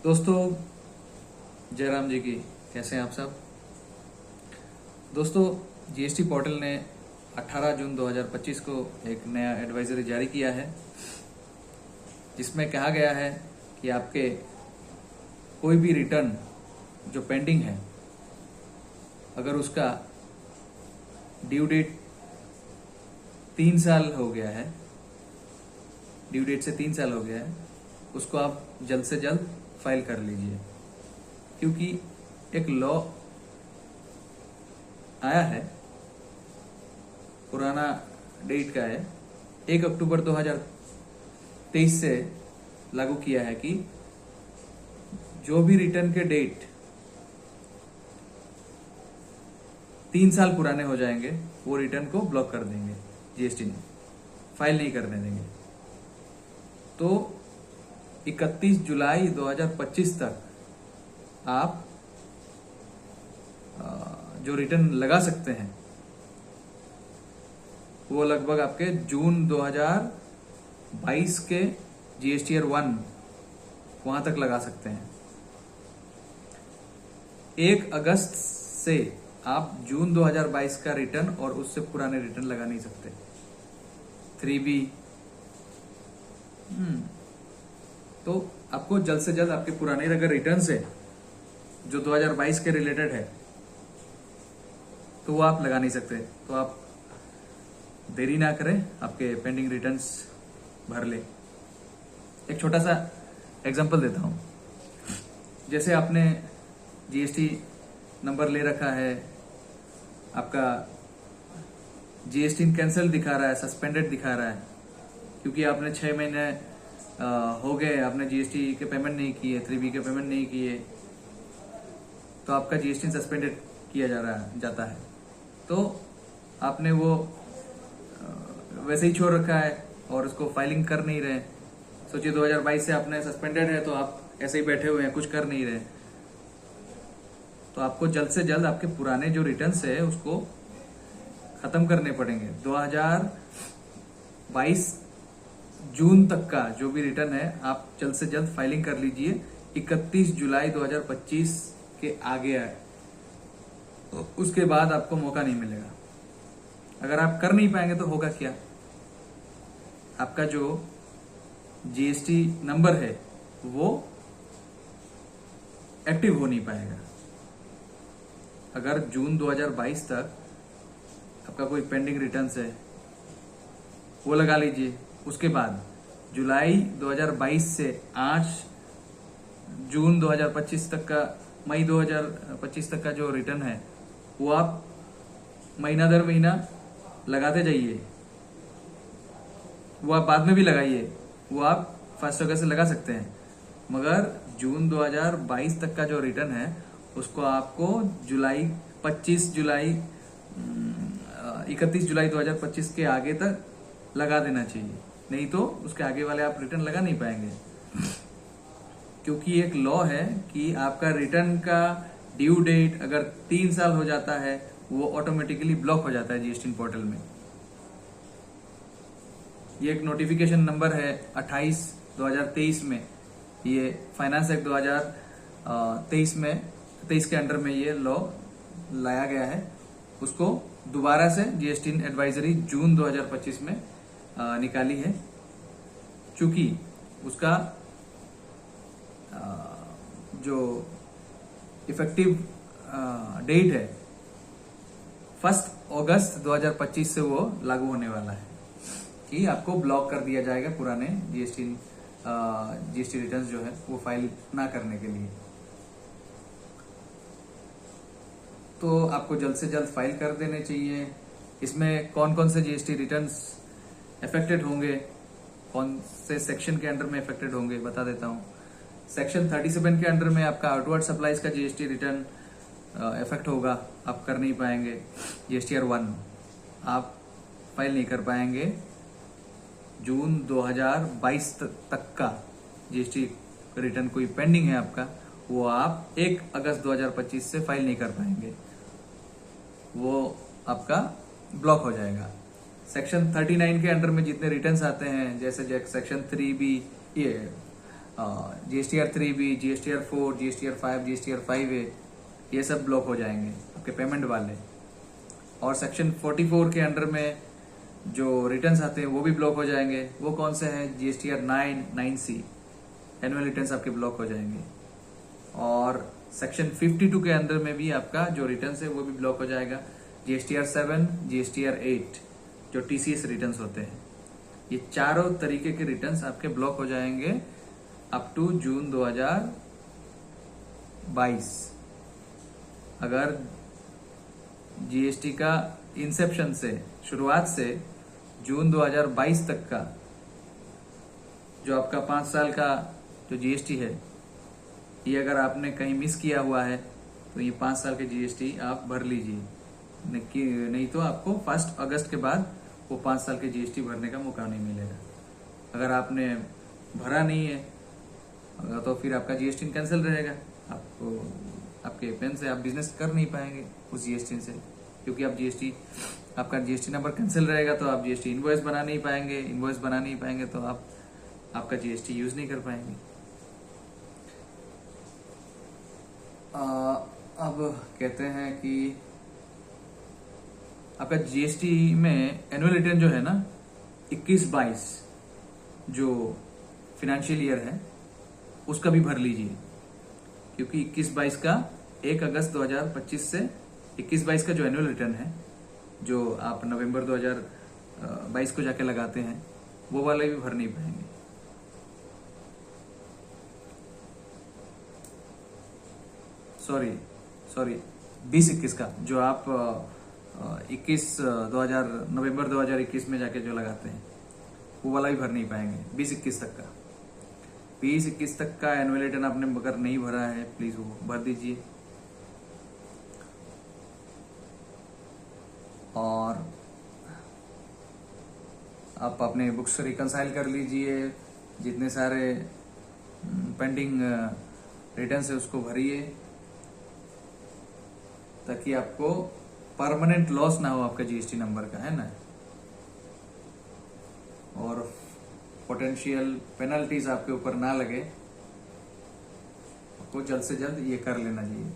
दोस्तों, जयराम जी की कैसे हैं आप सब। दोस्तों, जीएसटी पोर्टल ने 18 जून 2025 को एक नया एडवाइजरी जारी किया है, जिसमें कहा गया है कि आपके कोई भी रिटर्न जो पेंडिंग है, अगर उसका ड्यू डेट 3 साल हो गया है, ड्यू डेट से 3 साल हो गया है, उसको आप जल्द से जल्द फाइल कर लीजिए। क्योंकि एक लॉ आया है, पुराना डेट का है, 1 अक्टूबर 2023 से लागू किया है कि जो भी रिटर्न के डेट 3 साल पुराने हो जाएंगे, वो रिटर्न को ब्लॉक कर देंगे, जीएसटी ने फाइल नहीं करने देंगे। तो 31 जुलाई 2025 तक आप जो रिटर्न लगा सकते हैं वो लगभग आपके जून 2022 के जीएसटीआर 1 वहां तक लगा सकते हैं। 1 अगस्त से आप जून 2022 का रिटर्न और उससे पुराने रिटर्न लगा नहीं सकते। 3B तो आपको जल्द से जल्द आपके पुराने अगर रिटर्न से जो 2022 के रिलेटेड है तो वो आप लगा नहीं सकते। तो आप देरी ना करें, आपके पेंडिंग रिटर्न्स भर ले। एक छोटा सा एग्जांपल देता हूं। जैसे आपने जीएसटी नंबर ले रखा है, आपका जीएसटी कैंसिल दिखा रहा है, सस्पेंडेड दिखा रहा है, क्योंकि आपने 6 महीने हो गए, आपने जीएसटी के पेमेंट नहीं किए, 3B के पेमेंट नहीं किए, तो आपका जीएसटी सस्पेंडेड किया जाता है। तो आपने वो वैसे ही छोड़ रखा है और उसको फाइलिंग कर नहीं रहे। सोचिए 2022 से आपने सस्पेंडेड है, तो आप ऐसे ही बैठे हुए हैं, कुछ कर नहीं रहे। तो आपको जल्द से जल्द आपके पुराने जो रिटर्न्स है उसको खत्म करने पड़ेंगे। 2022 जून तक का जो भी रिटर्न है आप जल्द से जल्द फाइलिंग कर लीजिए। 31 जुलाई 2025 के आगे आए, तो उसके बाद आपको मौका नहीं मिलेगा। अगर आप कर नहीं पाएंगे तो होगा क्या, आपका जो जीएसटी नंबर है वो एक्टिव हो नहीं पाएगा। अगर जून 2022 तक आपका कोई पेंडिंग रिटर्न्स है वो लगा लीजिए। उसके बाद जुलाई 2022 से 8 जून 2025 तक का, मई 2025 तक का जो रिटर्न है वो आप महीना दर महीना लगाते जाइए। वो आप बाद में भी लगाइए, वो आप 1 अगस्त से लगा सकते हैं। मगर जून 2022 तक का जो रिटर्न है उसको आपको 31 जुलाई 2025 के आगे तक लगा देना चाहिए। नहीं तो उसके आगे वाले आप रिटर्न लगा नहीं पाएंगे। क्योंकि एक लॉ है कि आपका रिटर्न का ड्यू डेट अगर 3 साल हो जाता है वो ऑटोमेटिकली ब्लॉक हो जाता है जीएसटी पोर्टल में। ये एक नोटिफिकेशन नंबर है 28/2023 में, ये फाइनेंस एक्ट 2023 के अंडर में ये लॉ लाया गया है। उसको दोबारा से जीएसटी एडवाइजरी जून 2025 में निकाली है, चूंकि उसका जो इफेक्टिव डेट है 1 अगस्त 2025 से वो लागू होने वाला है कि आपको ब्लॉक कर दिया जाएगा पुराने जीएसटी रिटर्न्स जो है वो फाइल ना करने के लिए। तो आपको जल्द से जल्द फाइल कर देने चाहिए। इसमें कौन कौन से जीएसटी रिटर्न्स अफेक्टेड होंगे, कौन से सेक्शन के अंडर में अफेक्टेड होंगे, बता देता हूं। सेक्शन 37 के अंडर में आपका आउटवर्ड सप्लाईज का जीएसटी रिटर्न इफेक्ट होगा, आप कर नहीं पाएंगे। जीएसटीआर 1 आप फाइल नहीं कर पाएंगे। जून 2022 तक का जीएसटी रिटर्न कोई पेंडिंग है आपका, वो आप 1 अगस्त 2025 से फाइल नहीं कर पाएंगे, वो आपका ब्लॉक हो जाएगा। सेक्शन 39 के अंडर में जितने रिटर्न्स आते हैं, जैसे सेक्शन 3B, ये GSTR 3B, GSTR 4, GSTR 5, GSTR 5A, ये सब ब्लॉक हो जाएंगे आपके पेमेंट वाले। और सेक्शन 44 के अंडर में जो रिटर्न्स आते हैं वो भी ब्लॉक हो जाएंगे। वो कौन से हैं? GSTR 9, 9C, एनुअल रिटर्न्स आपके ब्लॉक हो जाएंगे। और सेक्शन 52 के अंदर में भी आपका जो रिटर्न्स है वो भी ब्लॉक हो जाएगा। GSTR 7, GSTR 8 जो TCS रिटर्न्स होते हैं, ये चारों तरीके के रिटर्न्स आपके ब्लॉक हो जाएंगे अप टू जून 2022। अगर जीएसटी का इंसेप्शन से, शुरुआत से जून 2022 तक का जो आपका 5 साल का जो जीएसटी है, ये अगर आपने कहीं मिस किया हुआ है तो ये 5 साल के जीएसटी आप भर लीजिए, नहीं तो आपको 1 अगस्त के बाद वो 5 साल के जीएसटी भरने का मौका नहीं मिलेगा। अगर आपने भरा नहीं है तो फिर आपका जीएसटी कैंसिल रहेगा। आपको आपके पेन से आप बिजनेस कर नहीं पाएंगे उस जीएसटी से, क्योंकि आप आपका जीएसटी नंबर कैंसिल रहेगा तो आप जीएसटी इनवॉइस बना नहीं पाएंगे। इनवॉइस बना नहीं पाएंगे तो आप आपका जीएसटी यूज नहीं कर पाएंगे। अब कहते हैं कि आपका जीएसटी में एनुअल रिटर्न जो है ना 21-22 जो फिनेंशियल ईयर है उसका भी भर लीजिए, क्योंकि 21-22 का 1 अगस्त 2025 से 21-22 का जो एनुअल रिटर्न है जो आप नवंबर 2022 को जाके लगाते हैं वो वाले भी भर नहीं पाएंगे। सॉरी 20-21 का जो आप 2000 नवंबर 2021 में जाके जो लगाते हैं वो वाला भी भर नहीं पाएंगे। 20-21 तक का 20-21 तक का एनुअल रिटर्न आपने अगर नहीं भरा है प्लीज वो भर दीजिए। और आप अपने बुक्स रिकंसाइल कर लीजिए, जितने सारे पेंडिंग रिटर्न है उसको भरिए, ताकि आपको परमानेंट लॉस ना हो आपका जीएसटी नंबर का, है ना। और पोटेंशियल पेनल्टीज आपके ऊपर ना लगे, आपको जल्द से जल्द ये कर लेना चाहिए।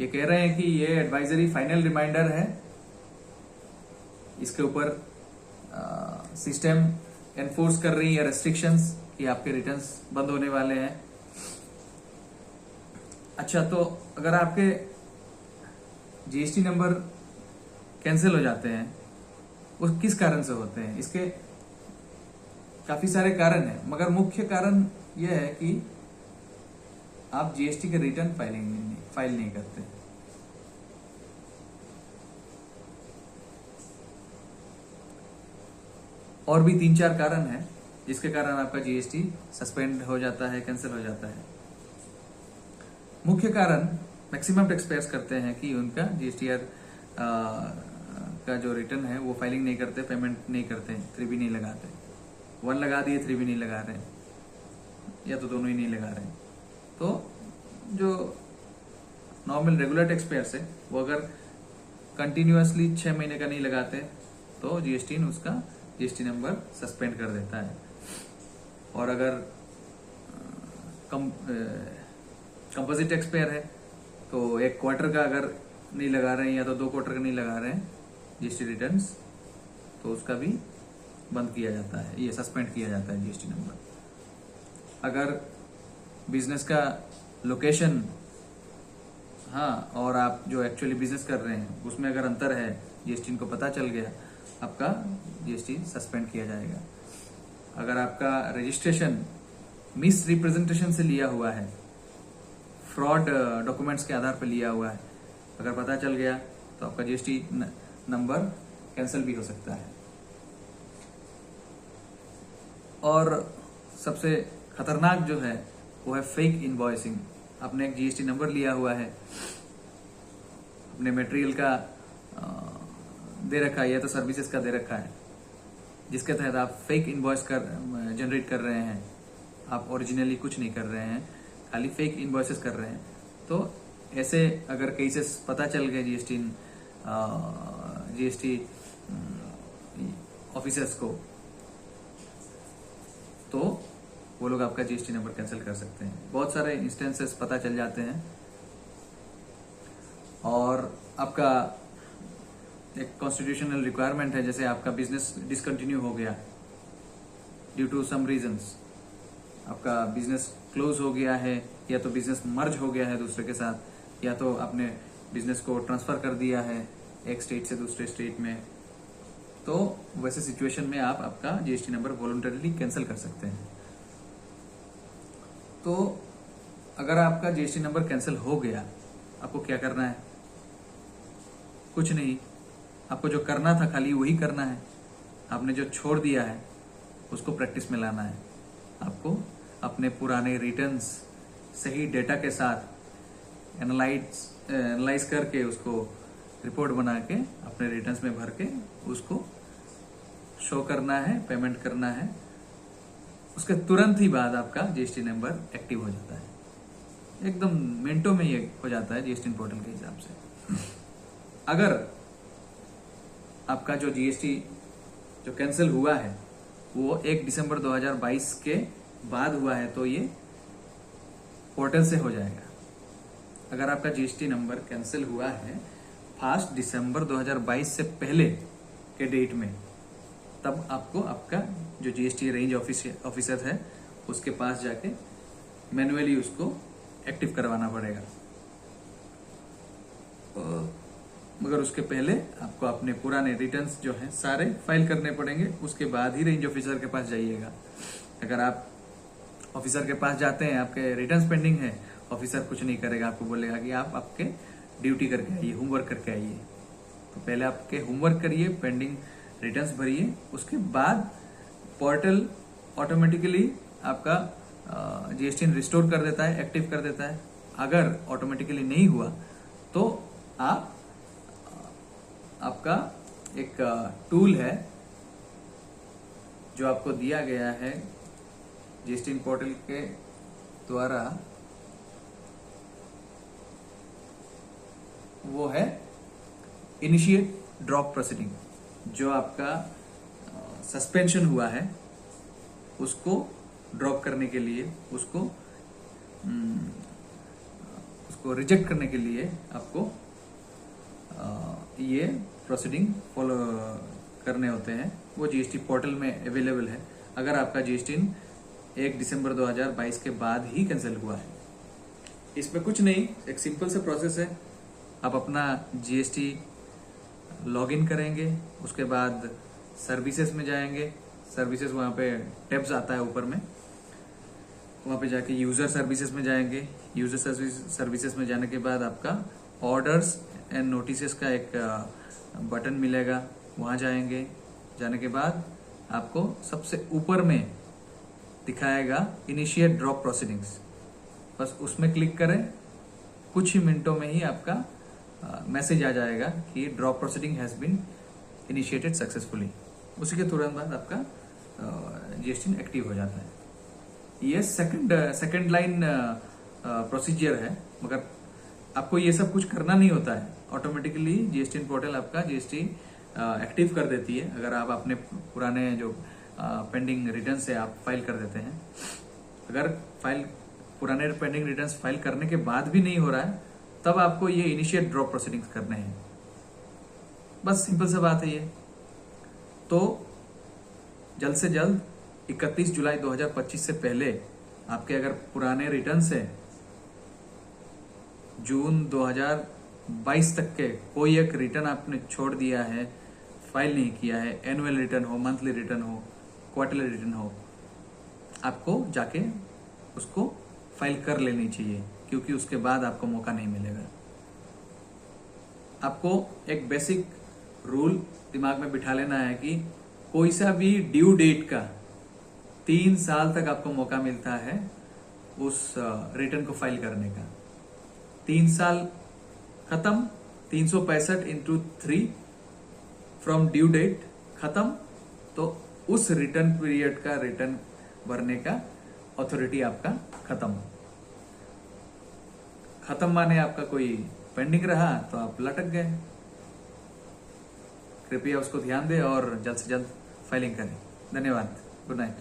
ये कह रहे हैं कि ये एडवाइजरी फाइनल रिमाइंडर है, इसके ऊपर सिस्टम एनफोर्स कर रही है रेस्ट्रिक्शंस कि आपके रिटर्न्स बंद होने वाले हैं। अच्छा, तो अगर आपके जीएसटी नंबर कैंसिल हो जाते हैं वो किस कारण से होते हैं? इसके काफी सारे कारण हैं, मगर मुख्य कारण यह है कि आप जीएसटी के रिटर्न फाइल नहीं करते। और भी 3-4 कारण हैं जिसके कारण आपका जीएसटी सस्पेंड हो जाता है, कैंसिल हो जाता है। मुख्य कारण मैक्सिमम टैक्स पेयर्स करते हैं कि उनका जीएसटीआर का जो रिटर्न है वो फाइलिंग नहीं करते, पेमेंट नहीं करते, 3B नहीं लगाते। 1 लगा दिए, 3B नहीं लगा रहे, या तो दोनों ही नहीं लगा रहे। तो जो नॉर्मल रेगुलर टैक्स पेयर्स है वो अगर कंटिन्यूअसली 6 महीने का नहीं लगाते तो जीएसटी उसका जीएसटी नंबर सस्पेंड कर देता है। और अगर कंपोजिट टैक्स पेयर है तो 1 क्वार्टर का अगर नहीं लगा रहे हैं या तो 2 क्वार्टर का नहीं लगा रहे हैं जीएसटी रिटर्न्स, तो उसका भी बंद किया जाता है, ये सस्पेंड किया जाता है जीएसटी नंबर। अगर बिजनेस का लोकेशन, हाँ, और आप जो एक्चुअली बिजनेस कर रहे हैं उसमें अगर अंतर है, जीएसटी को पता चल गया, आपका जीएसटी सस्पेंड किया जाएगा। अगर आपका रजिस्ट्रेशन मिस रिप्रेजेंटेशन से लिया हुआ है, फ्रॉड डॉक्यूमेंट्स के आधार पर लिया हुआ है, अगर पता चल गया तो आपका जीएसटी नंबर कैंसिल भी हो सकता है। और सबसे खतरनाक जो है वो है फेक इनवॉइसिंग। आपने एक जीएसटी नंबर लिया हुआ है, अपने मटेरियल का दे रखा है या तो सर्विसेज का दे रखा है, जिसके तहत आप फेक इनवॉइस जनरेट कर रहे हैं। आप ओरिजिनली कुछ नहीं कर रहे हैं, खाली फेक इनवॉइसेस कर रहे हैं। तो ऐसे अगर केसेस पता चल गए जीएसटी ऑफिसर्स को, तो वो लोग आपका जीएसटी नंबर कैंसिल कर सकते हैं। बहुत सारे इंस्टेंसेस पता चल जाते हैं। और आपका एक कॉन्स्टिट्यूशनल रिक्वायरमेंट है, जैसे आपका बिजनेस डिसकंटिन्यू हो गया ड्यू टू सम रीजंस, आपका बिजनेस क्लोज हो गया है, या तो बिजनेस मर्ज हो गया है दूसरे के साथ, या तो आपने बिजनेस को ट्रांसफर कर दिया है एक स्टेट से दूसरे स्टेट में, तो वैसे सिचुएशन में आप आपका जीएसटी नंबर वॉलंटरीली कैंसिल कर सकते हैं। तो अगर आपका जीएसटी नंबर कैंसिल हो गया, आपको क्या करना है? कुछ नहीं, आपको जो करना था खाली वही करना है। आपने जो छोड़ दिया है उसको प्रैक्टिस में लाना है। आपको अपने पुराने रिटर्न्स सही डेटा के साथ एनालाइज करके उसको रिपोर्ट बना के अपने रिटर्न्स में भर के उसको शो करना है, पेमेंट करना है। उसके तुरंत ही बाद आपका जीएसटी नंबर एक्टिव हो जाता है। एकदम मिनटों में ये हो जाता है जीएसटी पोर्टल के हिसाब से। अगर आपका जो जीएसटी जो कैंसिल हुआ है वो 1 दिसंबर 2022 के बाद हुआ है तो ये पोर्टल से हो जाएगा। अगर आपका जीएसटी नंबर कैंसिल हुआ है 1 दिसंबर 2022 से पहले के डेट में, तब आपको आपका जो जीएसटी रेंज ऑफिसर है उसके पास जाके मैन्युअली उसको एक्टिव करवाना पड़ेगा। मगर उसके पहले आपको अपने पुराने रिटर्न्स जो हैं सारे फाइल करने पड़ेंगे, उसके बाद ही रेंज ऑफिसर के पास जाइएगा। अगर आप ऑफिसर के पास जाते हैं, आपके रिटर्न्स पेंडिंग है, ऑफिसर कुछ नहीं करेगा, आपको बोलेगा कि आप आपके ड्यूटी करके आइए, होमवर्क करके आइए। तो पहले आपके होमवर्क करिए, पेंडिंग रिटर्न्स भरिए, उसके बाद पोर्टल ऑटोमेटिकली आपका जीएसटी रिस्टोर कर देता है, एक्टिव कर देता है। अगर ऑटोमेटिकली नहीं हुआ तो आपका एक टूल है जो आपको दिया गया है जीएसटी पोर्टल के द्वारा, वो है इनिशिएट ड्रॉप प्रोसीडिंग। जो आपका सस्पेंशन हुआ है उसको ड्रॉप करने के लिए, उसको रिजेक्ट करने के लिए आपको ये प्रोसीडिंग फॉलो करने होते हैं। वो जीएसटी पोर्टल में अवेलेबल है। अगर आपका जीएसटी 1 दिसंबर 2022 के बाद ही कैंसिल हुआ है, इसमें कुछ नहीं, एक सिंपल से प्रोसेस है। आप अपना जीएसटी लॉगिन करेंगे, उसके बाद सर्विसेज में जाएंगे। सर्विसेज वहाँ पे टैब्स आता है ऊपर में, वहाँ पे जाके यूजर सर्विसेज में जाएंगे। यूजर सर्विसेज में जाने के बाद आपका ऑर्डर्स एंड नोटिसेस का एक बटन मिलेगा, वहाँ जाएंगे। जाने के बाद आपको सबसे ऊपर में दिखाएगा इनिशिएट ड्रॉप प्रोसीडिंग्स, बस उसमें क्लिक करें। कुछ ही मिनटों में ही आपका मैसेज आ जाएगा कि drop proceeding has been initiated successfully. उसी के तुरंत बाद आपका जीएसटी एक्टिव हो जाता है। ये सेकंड लाइन प्रोसीजर है, मगर आपको ये सब कुछ करना नहीं होता है। ऑटोमेटिकली जीएसटी पोर्टल आपका जीएसटी एक्टिव कर देती है। अगर आप अपने पुराने जो पेंडिंग रिटर्न से आप फाइल कर देते हैं। अगर पुराने पेंडिंग रिटर्न्स फाइल करने के बाद भी नहीं हो रहा है, तब आपको ये इनिशिएट ड्रॉप प्रोसीडिंग्स करने हैं। बस सिंपल सा बात है ये। तो जल्द से जल्द 31 जुलाई 2025 से पहले आपके अगर पुराने रिटर्न से जून 2022 तक के कोई एक रिटर्न आपने छोड़ दिया है, फाइल नहीं किया है, एनुअल रिटर्न हो, मंथली रिटर्न हो, क्वार्टरली रिटर्न हो, आपको जाके उसको फाइल कर लेनी चाहिए, क्योंकि उसके बाद आपको मौका नहीं मिलेगा। आपको एक बेसिक रूल दिमाग में बिठा लेना है कि कोई सा भी ड्यू डेट का 3 साल तक आपको मौका मिलता है उस रिटर्न को फाइल करने का। 3 साल खत्म, 365 इंटू 3 फ्रॉम ड्यू डेट खत्म, तो उस रिटर्न पीरियड का रिटर्न भरने का अथॉरिटी आपका खत्म माने आपका कोई पेंडिंग रहा तो आप लटक गए। कृपया उसको ध्यान दें और जल्द से जल्द फाइलिंग करें। धन्यवाद। Good night.